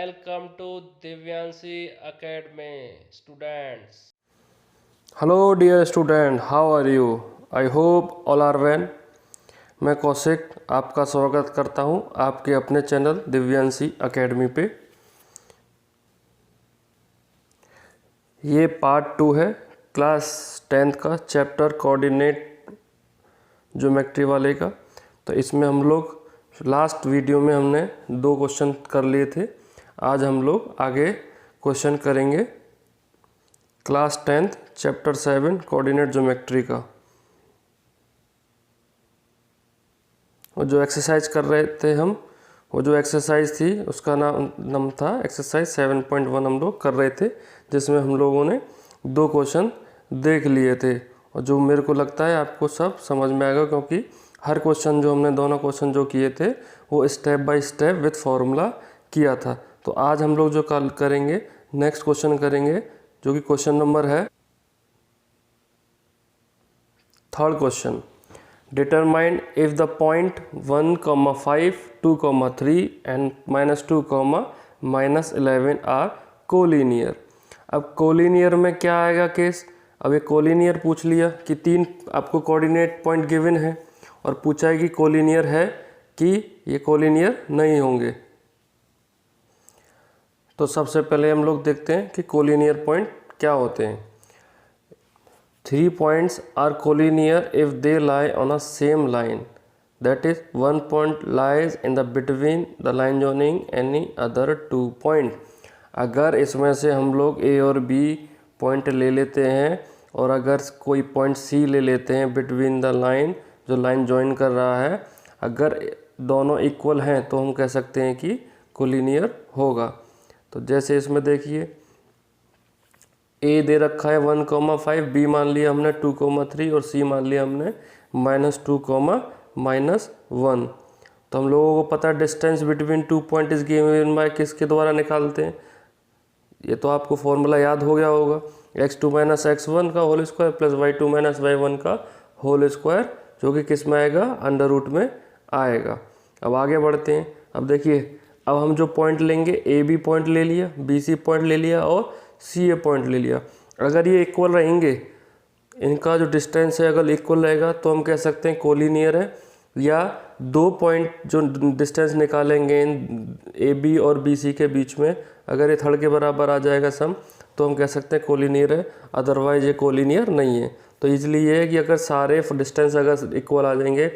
Welcome to Divyanshi Academy, students. Hello dear student, how are you? I hope all are well. मैं कौशिक आपका स्वागत करता हूं आपके अपने चैनल दिव्यांशी एकेडमी पे। ये पार्ट 2 है क्लास 10th का चैप्टर कोऑर्डिनेट ज्योमेट्री वाले का। तो इसमें हम लोग लास्ट वीडियो में हमने 2 क्वेश्चन कर लिए थे। आज हम लोग आगे क्वेश्चन करेंगे class 10th chapter 7 coordinate geometry का। और जो एक्सरसाइज कर रहे थे हम, वो जो एक्सरसाइज थी उसका नाम था एक्सरसाइज 7.1 हम लोग कर रहे थे, जिसमें हम लोगों ने 2 क्वेश्चन देख लिए थे। और जो मेरे को लगता है आपको सब समझ में आएगा, क्योंकि हर क्वेश्चन जो हमने दोनों क्वेश्चन जो किए थे वो step by step with formula किया था। तो आज हम लोग जो कल करेंगे, नेक्स्ट क्वेश्चन करेंगे, जो कि क्वेश्चन नंबर है 3rd question. Determine if the point 1, 5, 2, 3 and -2, -11 are collinear. अब कोलिनियर में क्या आएगा केस? अब ये कोलिनियर पूछ लिया कि 3 आपको कोऑर्डिनेट पॉइंट गिवन है और पूछा है कि कोलिनियर है कि ये कोलिनियर नहीं होंगे। तो सबसे पहले हम लोग देखते हैं कि कोलिनियर पॉइंट क्या होते हैं। 3 points are collinear if they lie on a same line. That is, one point lies in the between the line joining any other 2 point. अगर इसमें से हम लोग A और B पॉइंट ले लेते हैं और अगर कोई पॉइंट C ले लेते हैं बिटवीन द लाइन, जो लाइन ज्वाइन कर रहा है, अगर दोनों इक्वल हैं तो हम कह सकते हैं कि कोलिनियर होगा। तो जैसे इसमें देखिए, ए दे रखा है 1, 5, बी मान लिया हमने 2, 3 और सी मान लिया हमने -2, -1। तो हम लोगों को पता है distance between 2 point is given bye किसके द्वारा निकालते हैं? ये तो आपको फॉर्मूला याद हो गया होगा, x2 - x1 का whole square plus y2 - y1 का होल स्क्वायर, जो कि किस में आएगा? अंडर रूट में आएगा। अब आगे बढ़ते हैं। अब देखिए, अब हम जो पॉइंट लेंगे, ए बी पॉइंट ले लिया, बी सी पॉइंट ले लिया और सी ए पॉइंट ले लिया। अगर ये इक्वल रहेंगे, इनका जो डिस्टेंस है अगर इक्वल रहेगा तो हम कह सकते हैं कोलिनियर है। या 2 पॉइंट जो डिस्टेंस निकालेंगे इन ए बी और बी सी के बीच में, अगर ये थर्ड के बराबर आ जाएगा सम, तो हम कह सकते हैं कोलिनियर है। अदरवाइज ये कोलिनियर नहीं है। तो ईजिली ये है कि अगर सारे डिस्टेंस अगर इक्वल आ जाएंगे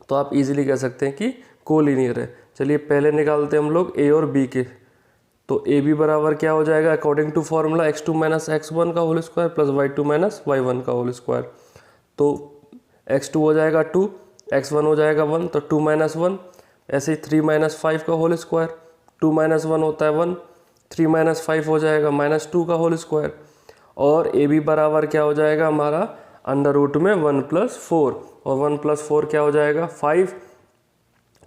तो आप इजीली कह सकते हैं कि कोलिनियर है। चलिए पहले निकालते हैं हम लोग ए और बी के। तो ए बी बराबर क्या हो जाएगा? According to formula x2 - x1 का whole square plus y2 - y1 का होल स्क्वायर। तो x2 हो जाएगा 2, x1 हो जाएगा 1, तो 2 - 1। ऐसे ही 3 - 5 का होल स्क्वायर, 2 - 1 होता है 1, 3 - 5 हो जाएगा -2 का होल स्क्वायर। और ए बी बराबर क्या हो जाएगा हमारा? अंडर रूट में 1 + 4, और 1 + 4 क्या हो जाएगा? 5।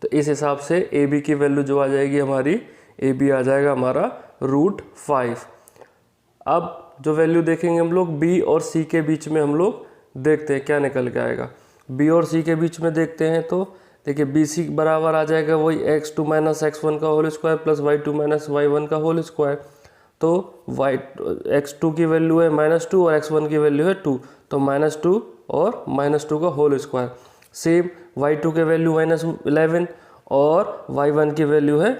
तो इस हिसाब से ए बी की वैल्यू जो आ जाएगी हमारी, ए बी आ जाएगा हमारा √5। अब जो वैल्यू देखेंगे हम लोग बी और सी के बीच में, हम लोग देखते हैं क्या निकल के आएगा। बी और सी के बीच में देखते हैं तो देखिए, बी सी बराबर आ जाएगा वही x2 - x1 का whole square plus y2 - y1 का होल स्क्वायर। तो x2 की वैल्यू है -2 और x1 की वैल्यू है 2, तो -2 और -2 का होल स्क्वायर। सेम y2 के वैल्यू -11 और y1 की वैल्यू है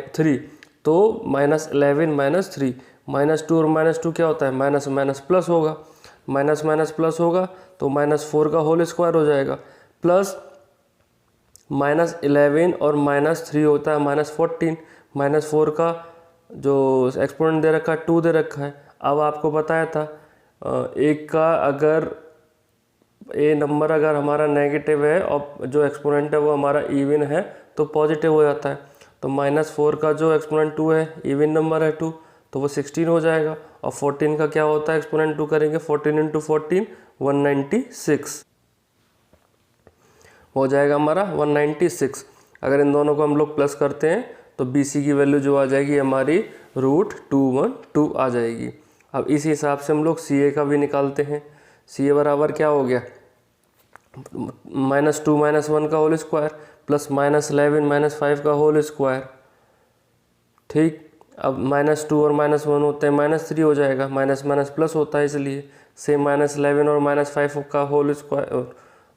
3, तो -11 - 3, -2 और -2 क्या होता है? माइनस माइनस प्लस होगा, माइनस माइनस प्लस होगा, तो -4 का होल स्क्वायर हो जाएगा, प्लस -11 और -3 होता है -14। -4 का जो एक्सपोनेंट दे रखा है 2 दे रखा है। अब आपको बताया था एक का अगर ए नंबर अगर हमारा नेगेटिव है और जो एक्सपोनेंट है वो हमारा इवन है तो पॉजिटिव हो जाता है। तो -4 का जो एक्सपोनेंट 2 है, इवन नंबर है 2, तो वो 16 हो जाएगा। और 14 का क्या होता है? एक्सपोनेंट 2 करेंगे, 14 × 14 196 हो जाएगा हमारा 196। अगर इन दोनों को हम लोग प्लस करते हैं तो बी सी की वैल्यू जो आ जाएगी हमारी √212 आ जाएगी। अब इसी हिसाब से हम लोग सी ए का भी निकालते हैं। सी ए बराबर क्या हो गया? -2 - 1 का होल स्क्वायर प्लस -11 - 5 का होल स्क्वायर, ठीक। अब -2 और -1 होते हैं, -3 हो जाएगा, माइनस माइनस प्लस होता है इसलिए। सेम -11 और -5 का होल स्क्वायर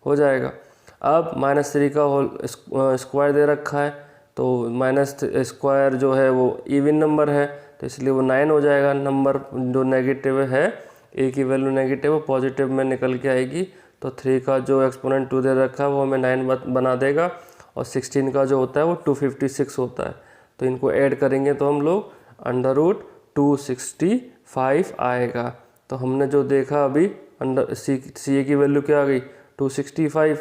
हो जाएगा। अब -3 का होल स्क्वायर दे रखा है, तो माइनस स्क्वायर जो है वो इवन नंबर है, तो इसलिए वो 9 हो जाएगा। नंबर जो नेगेटिव है, ए की वैल्यू नेगेटिव और पॉजिटिव में निकल के आएगी, तो 3 का जो एक्सपोनेंट 2 दे रखा है वो हमें 9 बना देगा, और 16 का जो होता है वो 256 होता है। तो इनको ऐड करेंगे तो हम लोग √265 आएगा। तो हमने जो देखा अभी अंडर सी ए की वैल्यू क्या आ गई 265,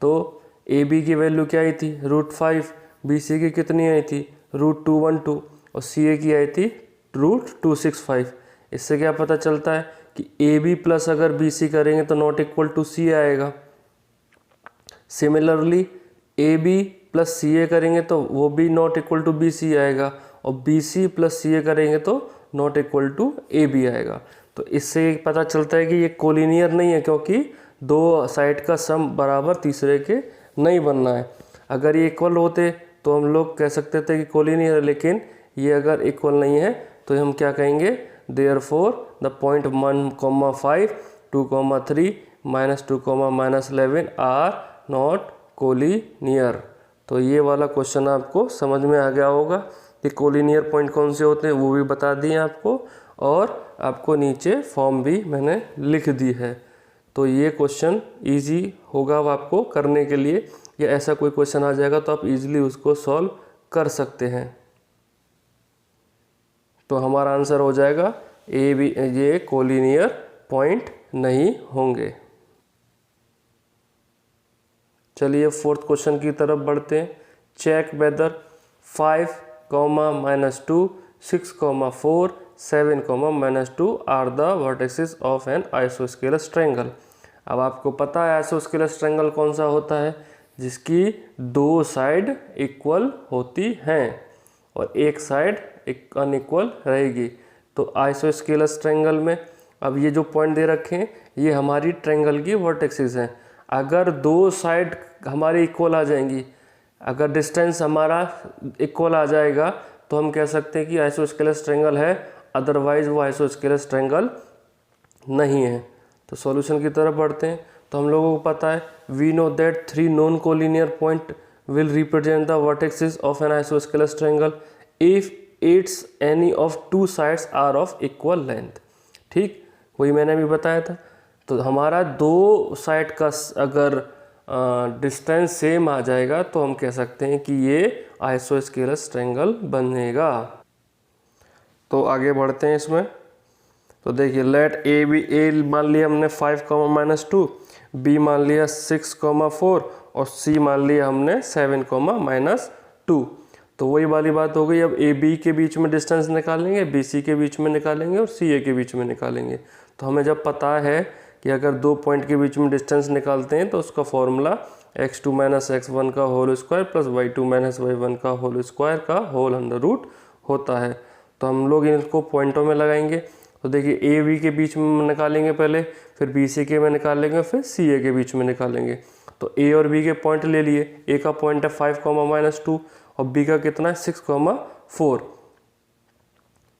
तो ए बी की वैल्यू क्या आई थी √5, बी सी की कितनी आई थी √212 और सी ए की आई थी √265। इससे क्या पता चलता है कि ए बी प्लस अगर बी सी करेंगे तो नॉट इक्वल टू सी आएगा। Similarly A B plus C A करेंगे तो वो भी not equal to B C आएगा, और B C plus C A करेंगे तो not equal to A B आएगा। तो इससे पता चलता है कि ये कोलिनियर नहीं है, क्योंकि दो साइड का सम बराबर तीसरे के नहीं बनना है। अगर ये इक्वल होते तो हम लोग कह सकते थे कि कोलिनियर है, लेकिन ये अगर इक्वल नहीं है तो हम क्या कहेंगे, therefore the point 1,5, 2,3, -2, -11 are not collinear. तो ये वाला क्वेश्चन आपको समझ में आ गया होगा कि कोलिनियर पॉइंट कौन से होते हैं, वो भी बता दिए आपको, और आपको नीचे फॉर्म भी मैंने लिख दी है। तो ये क्वेश्चन इजी होगा आपको करने के लिए, या ऐसा कोई क्वेश्चन आ जाएगा तो आप इजीली उसको सॉल्व कर सकते हैं। तो हमारा आंसर हो जाएगा ए बी, ये कोलिनियर पॉइंट नहीं होंगे। चलिए फोर्थ क्वेश्चन की तरफ बढ़ते हैं। Check whether 5, -2, 6, 4, 7, -2 are the vertices of an isosceles triangle. अब आपको पता है आइसोस्केलस ट्रायंगल कौन सा होता है, जिसकी दो साइड इक्वल होती हैं और एक साइड अनइक्वल रहेगी। तो आइसोस्केलस ट्रायंगल में अब ये जो पॉइंट दे रखे हैं ये हमारी ट्रायंगल की वर्टेक्सेस हैं। अगर दो साइड हमारी इक्वल आ जाएंगी, अगर डिस्टेंस हमारा इक्वल आ जाएगा तो हम कह सकते हैं कि आइसोस्केलस ट्रायंगल है, अदरवाइज वो आइसोस्केलस ट्रायंगल नहीं है। तो सॉल्यूशन की तरफ बढ़ते हैं। तो हम लोगों को पता है, we know that 3 non collinear point will represent the vertexes of an isosceles triangle if it's any of 2 sides are of equal length. ठीक, वही मैंने भी बताया था। तो हमारा दो साइड का अगर डिस्टेंस सेम आ जाएगा तो हम कह सकते हैं कि ये आइसोस्केलस ट्रायंगल बनेगा। तो आगे बढ़ते हैं इसमें। तो देखिए, लेट ए बी, ए मान लिया हमने 5, -2, बी मान लिया 6, 4 और सी मान लिया हमने 7, -2। तो वही वाली बात हो गई। अब ए बी के बीच में डिस्टेंस निकालेंगे, बी सी के बीच में निकालेंगे और सी ए के बीच में निकालेंगे। तो हमें जब पता है कि अगर दो पॉइंट के बीच में डिस्टेंस निकालते हैं तो उसका फॉर्मूला x2 - x1 का whole square plus y2 - y1 का होल स्क्वायर का होल अंडर रूट होता है। तो हम लोग इनको पॉइंटों में लगाएंगे। तो देखिए, ए बी के बीच में निकालेंगे पहले, फिर बी सी के में निकालेंगे, फिर सी ए के बीच में निकालेंगे। तो ए और बी के पॉइंट ले लिए। ए का पॉइंट है 5, -2 और बी का कितना है 6, 4।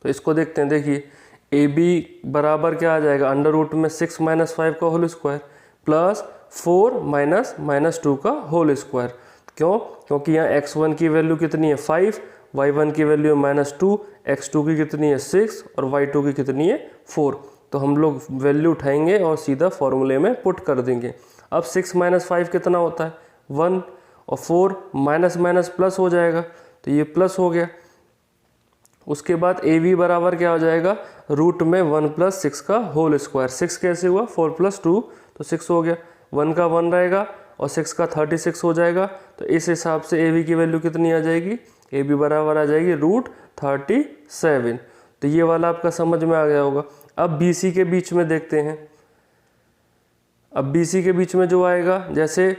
तो इसको देखते हैं। देखिए, ए बी बराबर क्या आ जाएगा, अंडर रूट में 6 - 5 का होल स्क्वायर प्लस 4 - -2 का होल स्क्वायर। क्यों? क्योंकि यहाँ x1 की वैल्यू कितनी है 5, y1 की वैल्यू -2, x2 की कितनी है 6 और y2 की कितनी है 4। तो हम लोग वैल्यू उठाएंगे और सीधा फॉर्मूले में पुट कर देंगे। अब 6 - 5 कितना होता है 1 और 4 माइनस प्लस हो जाएगा, तो ये प्लस हो गया। उसके बाद ए बी बराबर क्या हो जाएगा, रूट में 1 + 6 का होल स्क्वायर। 6 कैसे हुआ 4 + 2 तो 6 हो गया, 1 का 1 रहेगा और 6 का 36 हो जाएगा। तो इस हिसाब से ए बी की वैल्यू कितनी आ जाएगी, ए बी बराबर आ जाएगी √37। तो ये वाला आपका समझ में आ गया होगा। अब बी सी के बीच में देखते हैं। अब बी सी के बीच में जो आएगा, जैसे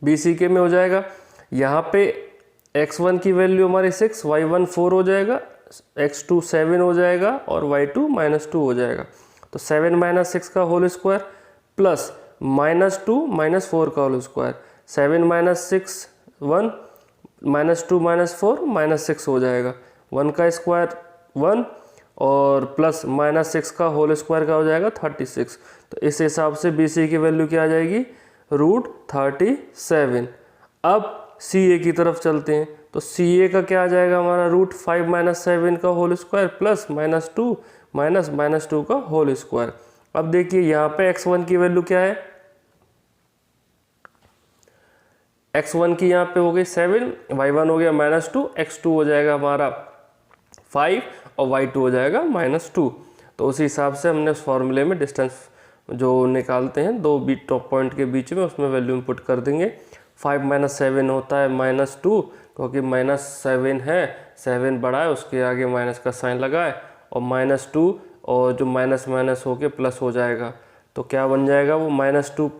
बी सी के में हो जाएगा, यहाँ पे x1 की वैल्यू हमारी 6, y1 4 हो जाएगा, x2 7 हो जाएगा और y2 -2 हो जाएगा। तो 7 - 6 का होल स्क्वायर प्लस -2 - 4 का होल स्क्वायर। 7 - 6 1, -2 - 4 -6 हो जाएगा। 1 का स्क्वायर 1 और प्लस -6 का होल स्क्वायर का हो जाएगा 36। तो इस हिसाब से बी सी की वैल्यू क्या आ जाएगी, √37। अब सी ए की तरफ चलते हैं, तो सी ए का क्या आ जाएगा हमारा, √5 - 7 का होल स्क्वायर प्लस -2 -2 का होल स्क्वायर। अब देखिए यहाँ पे x1 की वैल्यू क्या है, x1 की यहाँ पे हो गई 7, y1 हो गया -2, x2 हो जाएगा हमारा 5 और y2 हो जाएगा -2। तो उसी हिसाब से हमने उस फॉर्मूले में डिस्टेंस जो निकालते हैं दो टॉप पॉइंट के बीच में, उसमें वैल्यू इनपुट कर देंगे। 5 - 7 होता है -2, क्योंकि -7 है, 7 बड़ा है, उसके आगे माइनस का साइन लगाए, और -2 और जो माइनस माइनस होके प्लस हो जाएगा। तो क्या बन जाएगा वो, -2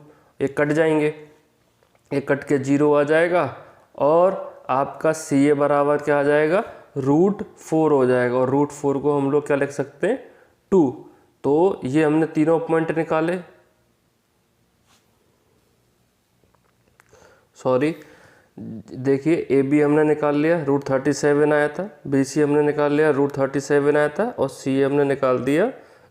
एक कट जाएंगे, एक कट के 0 आ जाएगा, और आपका सी ए बराबर क्या आ जाएगा, √4 हो जाएगा। और √4 को हम लोग क्या लिख सकते हैं, 2। तो ये हमने तीनों पॉइंट निकाले, सॉरी देखिए ए बी हमने निकाल लिया, √37 आया था, बी सी हमने निकाल लिया, √37 आया था, और सी ए हमने निकाल दिया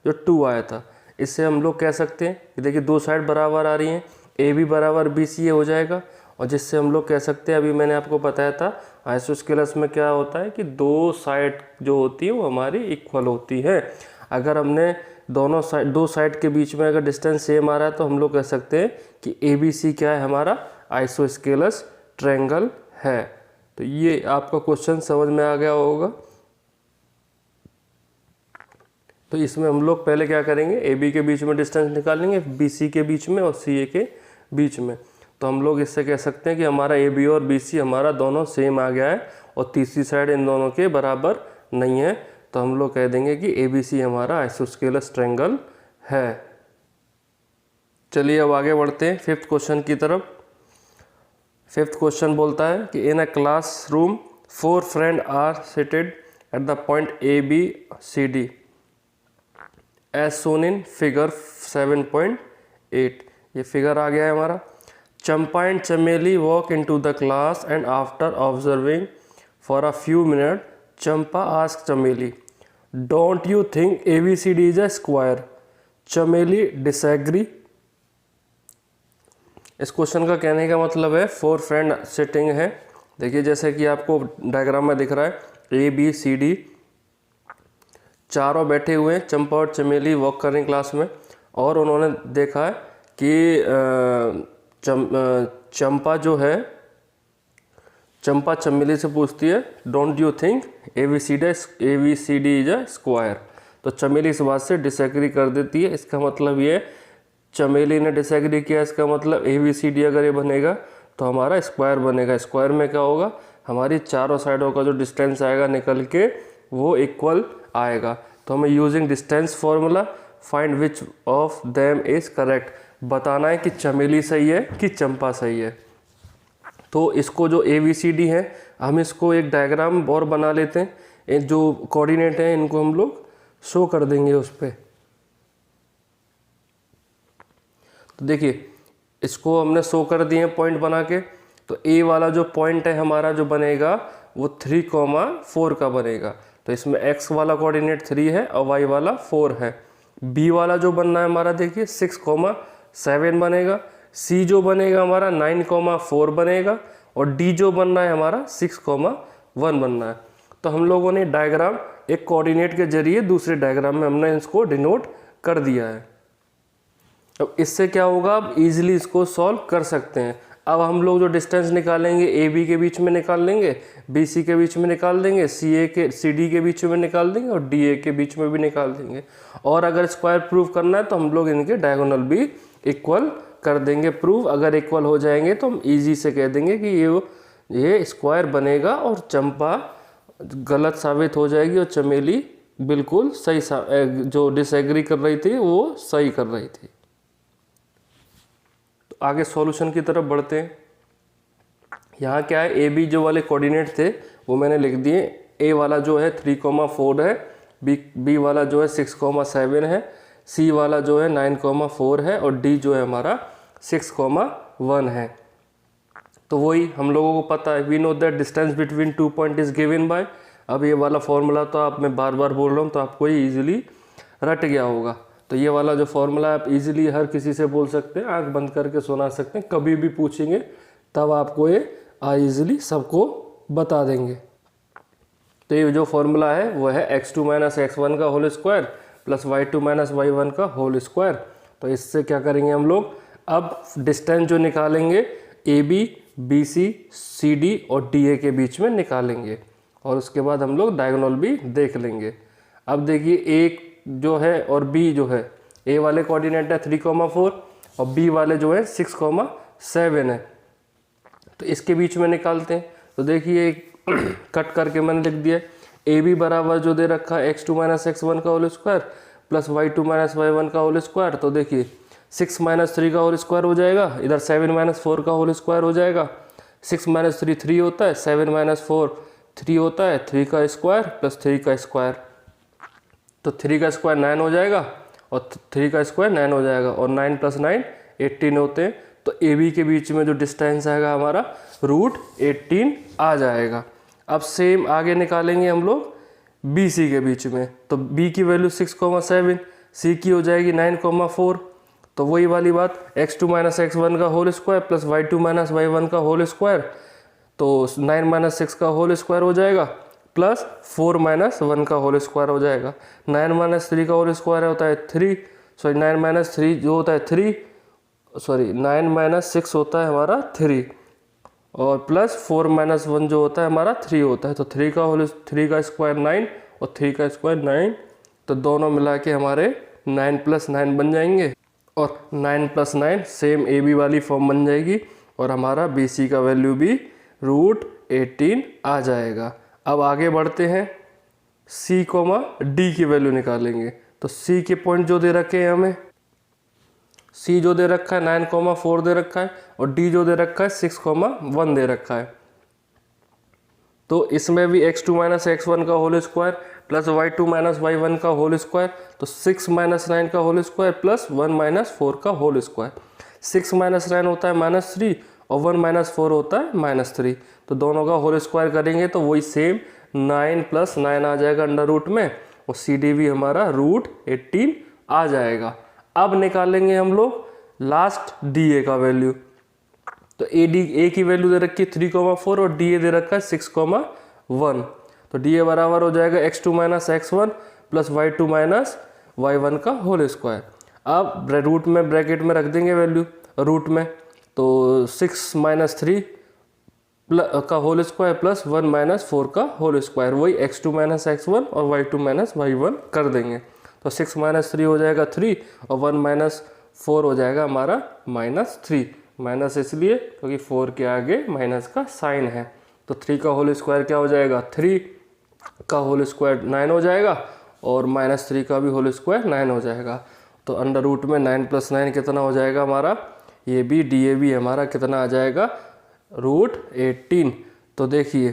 जो 2 आया था। इससे हम लोग कह सकते हैं कि देखिए दो साइड बराबर आ रही हैं, ए बी बराबर बी सी ए हो जाएगा। और जिससे हम लोग कह सकते हैं, अभी मैंने आपको बताया था आइसोस्केलस में क्या होता है कि दो साइड जो होती है वो हमारी इक्वल होती है। अगर हमने दो साइड के बीच में अगर डिस्टेंस सेम आ रहा है, तो हम लोग कह सकते हैं कि ए बी सी क्या है, हमारा आइसोस्केलस ट्रायंगल है। तो ये आपका क्वेश्चन समझ में आ गया होगा। तो इसमें हम लोग पहले क्या करेंगे, ए बी के बीच में डिस्टेंस निकालेंगे, बी सी के बीच में और सी ए के बीच में। तो हम लोग इससे कह सकते हैं कि हमारा ए बी और बी सी हमारा दोनों सेम आ गया है, और तीसरी साइड इन दोनों के बराबर नहीं है। तो हम लोग कह देंगे कि ए बी सी हमारा आइसोस्केलस ट्रायंगल है। चलिए अब आगे बढ़ते हैं 5th क्वेश्चन की तरफ। 5th क्वेश्चन बोलता है कि in a classroom 4 friend are seated at the point A B C D as shown in figure 7.8। ये फिगर आ गया है हमारा। Champa and Chameli walk into the class and after observing for a few minute Champa ask Chameli, don't you think A B C D is a square? Chameli disagree. इस question का कहने का मतलब है 4 फ्रेंड सिटिंग है। देखिए जैसे कि आपको डायग्राम में दिख रहा है, ए बी सी डी चारों बैठे हुए हैं, चंपा और चमेली वॉक कर रही क्लास में, और उन्होंने देखा है कि चंपा जो है, चंपा चमेली से पूछती है don't you think A B C D is a square. तो चमेली इस बात से डिसएग्री कर देती है। इसका मतलब ये, चमेली ने डिसएग्री किया, इसका मतलब ए बी सी डी अगर ये बनेगा तो हमारा स्क्वायर बनेगा। स्क्वायर में क्या होगा, हमारी चारों साइडों का जो डिस्टेंस आएगा निकल के वो इक्वल आएगा। तो हमें using distance formula find which of them is correct, बताना है कि चमेली सही है कि चंपा सही है। तो इसको जो ए बी सी डी है, हम इसको एक डायग्राम और बना लेते हैं। जो कोऑर्डिनेट हैं इनको हम लोग शो कर देंगे उस पर। तो देखिए इसको हमने शो कर दिए पॉइंट बना के। तो ए वाला जो पॉइंट है हमारा जो बनेगा वो 3,4 का बनेगा। तो इसमें x वाला कोऑर्डिनेट 3 है और y वाला 4 है। b वाला जो बनना है हमारा देखिए 6,7 बनेगा। c जो बनेगा हमारा 9,4 बनेगा, और d जो बनना है हमारा 6,1 बनना है। तो हम लोगों ने डायग्राम एक कोऑर्डिनेट के जरिए दूसरे डायग्राम में हमने इसको डिनोट कर दिया है। अब इससे क्या होगा, आप इजीली इसको सॉल्व कर सकते हैं। अब हम लोग जो डिस्टेंस निकालेंगे ए बी के बीच में निकाल लेंगे, बी सी के बीच में निकाल देंगे, सी डी के बीच में निकाल देंगे, और डी ए के बीच में भी निकाल देंगे। और अगर स्क्वायर प्रूव करना है तो हम लोग इनके डायगोनल भी इक्वल कर देंगे। प्रूव अगर इक्वल हो जाएंगे तो हम इजी से कह देंगे कि ये स्क्वायर बनेगा, और चंपा गलत साबित हो जाएगी और चमेली बिल्कुल सही, जो डिसएग्री कर रही थी वो सही कर रही थी। तो आगे सॉल्यूशन की तरफ बढ़ते हैं। यहाँ क्या है, ए बी जो वाले कोऑर्डिनेट थे वो मैंने लिख दिए। ए वाला जो है 3,4 है, बी वाला जो है 6,7 है, सी वाला जो है 9,4 है, और डी जो है हमारा 6,1 है। तो वही हम लोगों को पता है, we know that distance between 2 point is given by. अब ये वाला फॉर्मूला तो आप मैं बार बार बोल रहा हूँ तो आपको ये ईजिली रट गया होगा। तो ये वाला जो फॉर्मूला आप इजीली हर किसी से बोल सकते हैं, आंख बंद करके सुना सकते हैं, कभी भी पूछेंगे तब आपको ये इजीली सबको बता देंगे। तो ये जो फॉर्मूला है वो है x2 माइनस x1 का whole square plus y2 minus y1 का होल स्क्वायर। तो इससे क्या करेंगे हम लोग, अब डिस्टेंस जो निकालेंगे AB, BC, CD और DA के बीच में निकालेंगे और उसके बाद हम लोग डायगोनल भी देख लेंगे। अब देखिए एक जो है और B जो है, A वाले कोऑर्डिनेट है 3,4 और B वाले जो है 6,7 है। तो इसके बीच में निकालते हैं। तो देखिए कट करके मैंने लिख दिया AB बराबर जो दे रखा है x2 माइनस x1 का whole square plus y2 minus y1 का होल स्क्वायर। तो देखिए 6 माइनस 3 का होल स्क्वायर हो जाएगा, इधर 7 माइनस 4 का होल स्क्वायर हो जाएगा। 6 माइनस 3 3 होता है, 7 माइनस 4 3 होता है, 3 का स्क्वायर प्लस 3 का स्क्वायर। तो 3 का स्क्वायर 9 हो जाएगा और 3 का स्क्वायर 9 हो जाएगा और 9 प्लस 9 18 होते हैं। तो AB के बीच में जो डिस्टेंस आएगा हमारा √18 आ जाएगा। अब सेम आगे निकालेंगे हम लोग BC के बीच में। तो B की वैल्यू 6,7, C की हो जाएगी 9,4। तो वही वाली बात x2 माइनस x1 का whole square plus y2 minus y1 का होल स्क्वायर। तो 9 माइनस 6 का होल स्क्वायर हो जाएगा प्लस 4 माइनस 1 का होल स्क्वायर हो जाएगा। 9 माइनस 3 का होल स्क्वायर होता है 3, 9 माइनस 3 जो होता है 9 माइनस 6 होता है हमारा 3 और प्लस 4 माइनस 1 जो होता है हमारा 3 होता है। तो 3 का स्क्वायर 9 और 3 का स्क्वायर 9, तो दोनों मिला के हमारे 9 प्लस 9 बन जाएंगे और 9 प्लस 9 सेम AB वाली फॉर्म बन जाएगी और हमारा BC का वैल्यू भी √18 आ जाएगा। अब आगे बढ़ते हैं, C, D की वैल्यू निकालेंगे। तो C के पॉइंट जो दे रखे हैं हमें, C जो दे रखा है 9,4 दे रखा है और D जो दे रखा है 6,1 दे रखा है। तो इसमें भी x2 माइनस x1 का whole square plus y2 minus y1 का होल स्क्वायर। तो 6 माइनस 9 का होल स्क्वायर प्लस 1 माइनस 4 का होल स्क्वायर। 6 माइनस 9 होता है -3 और 1 माइनस 4 होता है -3। तो दोनों का होल स्क्वायर करेंगे तो वही सेम 9 प्लस 9 आ जाएगा अंडर रूट में और CD भी हमारा √18 आ जाएगा। अब निकालेंगे हम लोग लास्ट DA का वैल्यू। तो A की वैल्यू दे रखी है 3,4 और DA दे रखा है 6,1। तो DA बराबर हो जाएगा x2 minus x1 plus y2 minus y1 का होल स्क्वायर। अब रूट में ब्रैकेट में रख देंगे वैल्यू रूट में। तो 6 माइनस 3 का होल स्क्वायर प्लस 1 माइनस 4 का होल स्क्वायर, वही x2 माइनस x1 और y2 माइनस y1 कर देंगे। तो 6 माइनस 3 हो जाएगा 3 और 1 माइनस 4 हो जाएगा हमारा -3। माइनस इसलिए क्योंकि 4 के आगे माइनस का साइन है। तो 3 का होल स्क्वायर क्या हो जाएगा, 3 का होल स्क्वायर 9 हो जाएगा और -3 का भी होल स्क्वायर 9 हो जाएगा। तो अंडर रूट में 9 प्लस 9 कितना हो जाएगा हमारा, ये भी DA भी हमारा कितना आ जाएगा √18। तो देखिए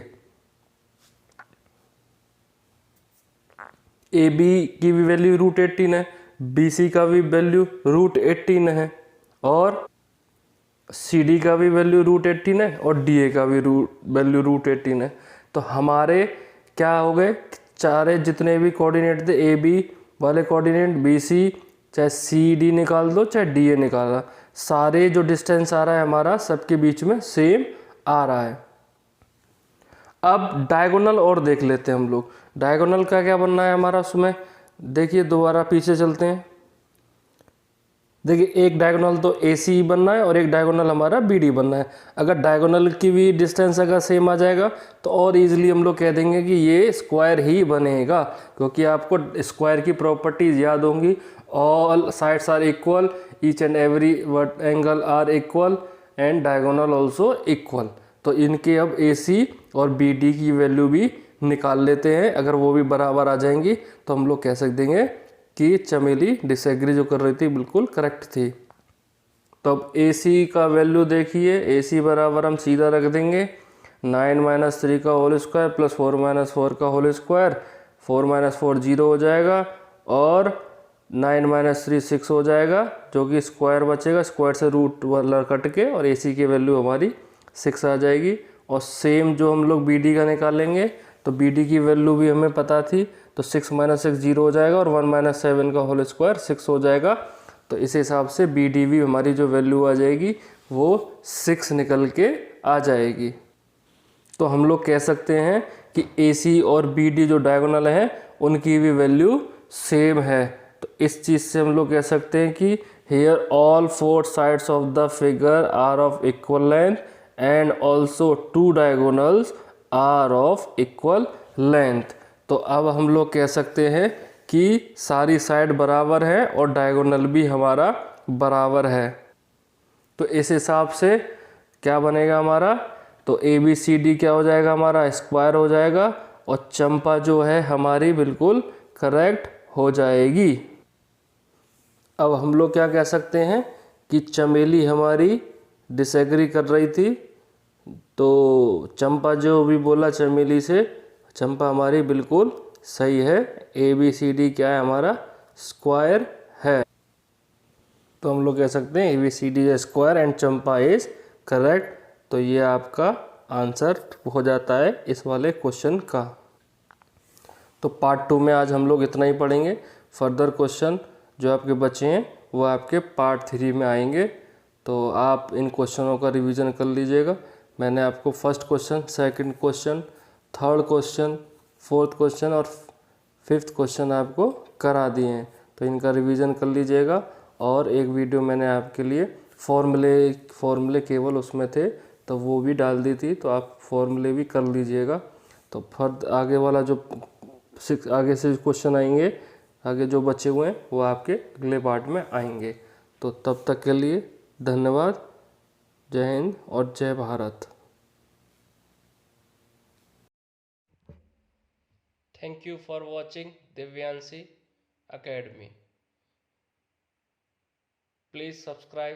AB की भी वैल्यू √18 है, BC का भी वैल्यू √18 है और CD का भी वैल्यू √18 है और DA का भी वैल्यू √18 है। तो हमारे क्या हो गए, चारे जितने भी कोऑर्डिनेट थे AB वाले कोऑर्डिनेट, BC चाहे CD निकाल दो चाहे DA निकाला, सारे जो डिस्टेंस आ रहा है हमारा सबके बीच में सेम आ रहा है। अब डायगोनल और देख लेते हैं हम लोग, डायगोनल का क्या बनना है हमारा उसमें। देखिए दोबारा पीछे चलते हैं। देखिए एक डायगोनल तो AC बनना है और एक डायगोनल हमारा BD बनना है। अगर डायगोनल की भी डिस्टेंस अगर सेम आ जाएगा तो और इजीली हम लोग कह देंगे कि ये स्क्वायर ही बनेगा, क्योंकि आपको स्क्वायर की प्रॉपर्टीज याद होंगी, all sides are equal, each and every angle are equal and diagonal also equal. तो इनके अब AC और BD की वैल्यू भी निकाल लेते हैं। अगर वो भी बराबर आ जाएंगी तो हम लोग कह सकते कि चमेली डिसएग्री जो कर रही थी बिल्कुल करेक्ट थी। तो अब AC का वैल्यू देखिए, AC बराबर हम सीधा रख देंगे 9 माइनस 3 का होल स्क्वायर प्लस 4 माइनस 4 का होल स्क्वायर। 4 माइनस 4 0 हो जाएगा और 9 माइनस 3 6 हो जाएगा, जो कि स्क्वायर बचेगा, स्क्वायर से रूट वाला कट के, और AC की वैल्यू हमारी 6 आ जाएगी। और सेम जो हम लोग बी डी का निकालेंगे तो बी डी की वैल्यू भी हमें पता थी, तो 6 - 6 0 हो जाएगा और 1 - 7 का होल स्क्वायर 6 हो जाएगा। तो इस हिसाब से बी डी भी हमारी जो वैल्यू आ जाएगी वो 6 निकल के आ जाएगी। तो हम लोग कह सकते हैं कि ए सी और बी डी जो डायगोनल हैं उनकी भी वैल्यू सेम है। तो इस चीज़ से हम लोग कह सकते हैं कि here all 4 sides of the figure are of equal length and also 2 diagonals are of equal length. तो अब हम लोग कह सकते हैं कि सारी साइड बराबर है और डायगोनल भी हमारा बराबर है। तो इस हिसाब से क्या बनेगा हमारा, तो ए बी सी डी क्या हो जाएगा हमारा स्क्वायर हो जाएगा और चंपा जो है हमारी बिल्कुल करेक्ट हो जाएगी। अब हम लोग क्या कह सकते हैं कि चमेली हमारी डिसएग्री कर रही थी, तो चंपा जो भी बोला चमेली से, चंपा हमारी बिल्कुल सही है। ए बी सी डी क्या है हमारा स्क्वायर है। तो हम लोग कह सकते हैं A B C D square and Champa is correct. तो ये आपका आंसर हो जाता है इस वाले क्वेश्चन का। तो पार्ट 2 में आज हम लोग इतना ही पढ़ेंगे। फर्दर क्वेश्चन जो आपके बचे हैं वो आपके पार्ट 3 में आएंगे। तो आप इन क्वेश्चनों का रिवीजन कर लीजिएगा। मैंने आपको first question, second question, third question, fourth question और फिफ्थ क्वेश्चन आपको करा दिए हैं। तो इनका रिवीजन कर लीजिएगा। और एक वीडियो मैंने आपके लिए फॉर्मूले केवल उसमें थे तो वो भी डाल दी थी, तो आप फॉर्मूले भी कर लीजिएगा। तो फर्द आगे वाला जो आगे से क्वेश्चन आएंगे, आगे जो बचे हुए हैं वो आपके अगले पार्ट में आएंगे। तो तब तक के लिए धन्यवाद। जय हिंद और जय Bharat. Thank you for watching Divyanshi Academy. Please subscribe.